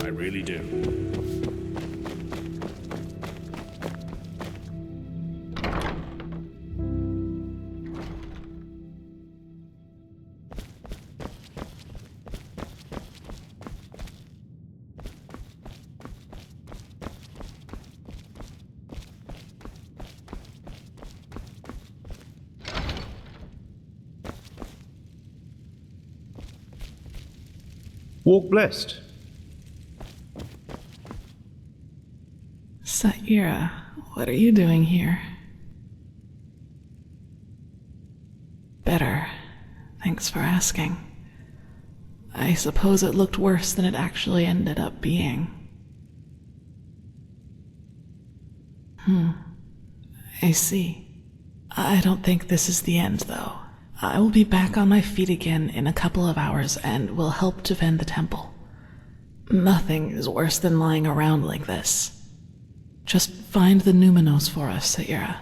I really do. Walk blessed. Saira, what are you doing here? Better. Thanks for asking. I suppose it looked worse than it actually ended up being. I see. I don't think this is the end, though. I will be back on my feet again in a couple of hours and will help defend the temple. Nothing is worse than lying around like this. Just find the Numenos for us, Saira.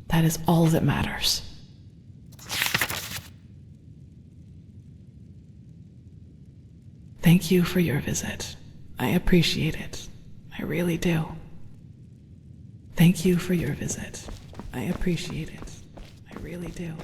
That is all that matters. Thank you for your visit. I appreciate it. I really do. Thank you for your visit. I appreciate it. I really do.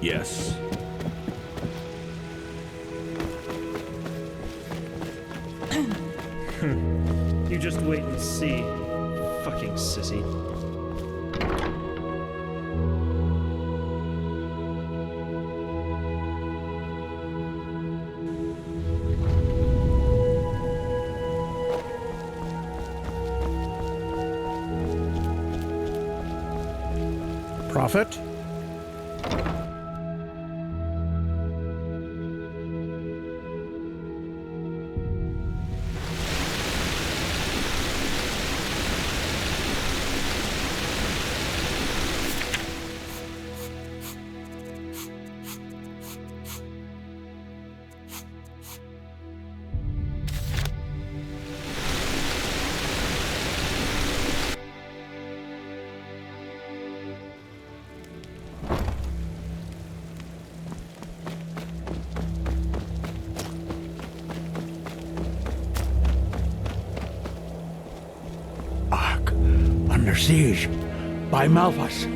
Yes. You just wait and see. Fucking sissy. Prophet? Under siege by Malphas.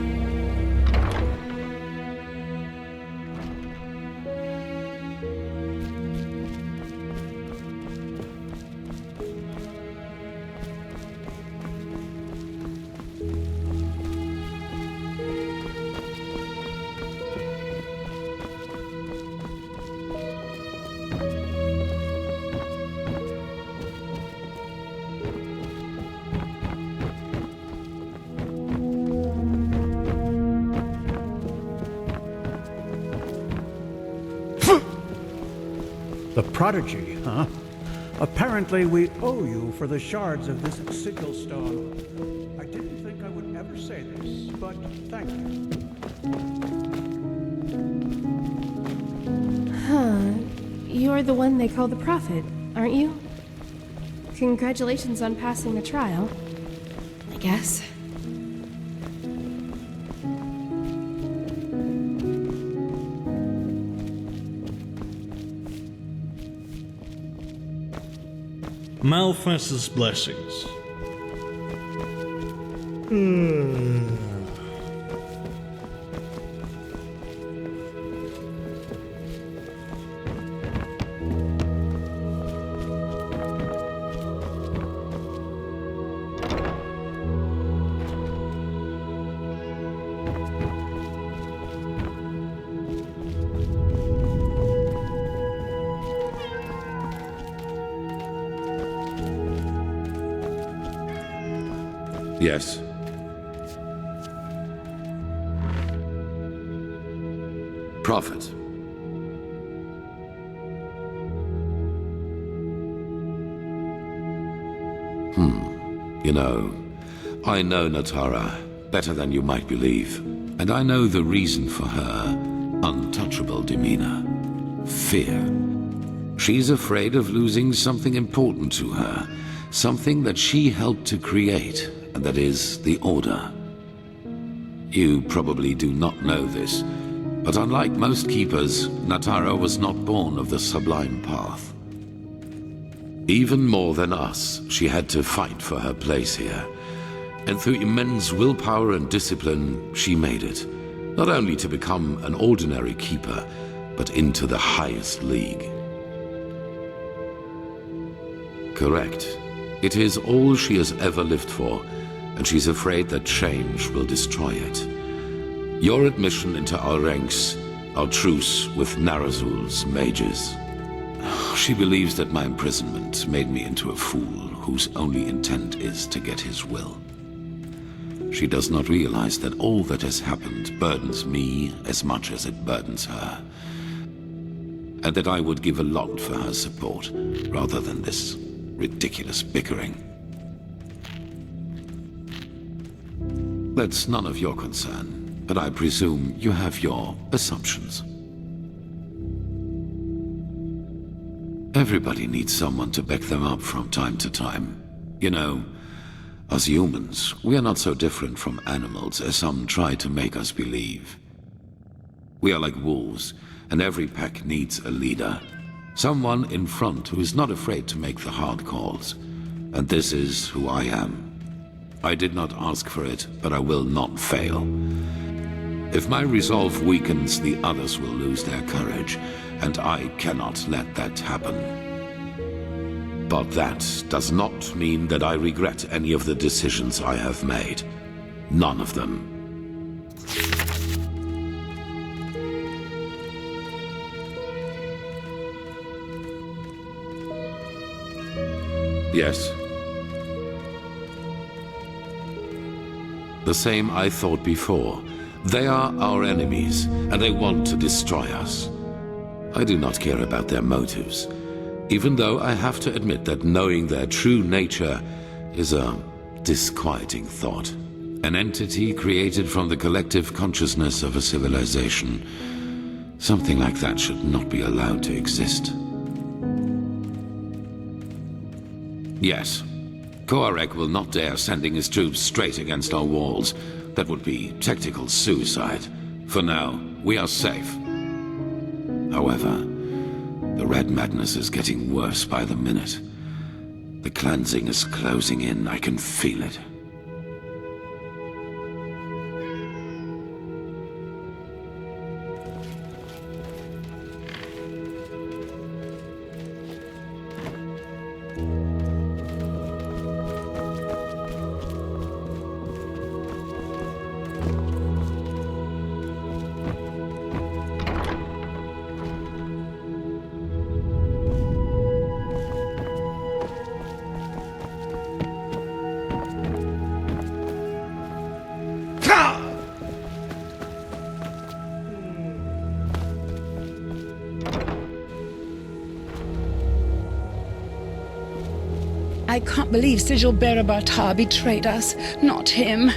The prodigy, huh? Apparently we owe you for the shards of this sigil stone. I didn't think I would ever say this, but thank you. Huh. You're the one they call the Prophet, aren't you? Congratulations on passing the trial, I guess. Malphas's blessings. Yes. Prophet. You know, I know Natara better than you might believe, and I know the reason for her untouchable demeanor. Fear. She's afraid of losing something important to her, something that she helped to create, and that is the Order. You probably do not know this, but unlike most keepers, Natara was not born of the Sublime Path. Even more than us, she had to fight for her place here. And through immense willpower and discipline, she made it. Not only to become an ordinary keeper, but into the highest league. Correct. It is all she has ever lived for, and she's afraid that change will destroy it. Your admission into our ranks, our truce with Narazul's mages. She believes that my imprisonment made me into a fool whose only intent is to get his will. She does not realize that all that has happened burdens me as much as it burdens her. And that I would give a lot for her support, rather than this ridiculous bickering. That's none of your concern, but I presume you have your assumptions. Everybody needs someone to back them up from time to time. You know, as humans, we are not so different from animals as some try to make us believe. We are like wolves, and every pack needs a leader. Someone in front who is not afraid to make the hard calls. And this is who I am. I did not ask for it, but I will not fail. If my resolve weakens, the others will lose their courage, and I cannot let that happen. But that does not mean that I regret any of the decisions I have made. None of them. Yes. The same I thought before. They are our enemies, and they want to destroy us. I do not care about their motives, even though I have to admit that knowing their true nature is a disquieting thought. An entity created from the collective consciousness of a civilization. Something like that should not be allowed to exist. Yes, Koarek will not dare sending his troops straight against our walls. That would be tactical suicide. For now, we are safe. However, the red madness is getting worse by the minute. The cleansing is closing in, I can feel it. I can't believe Sigil Bearer Bartar betrayed us. Not him.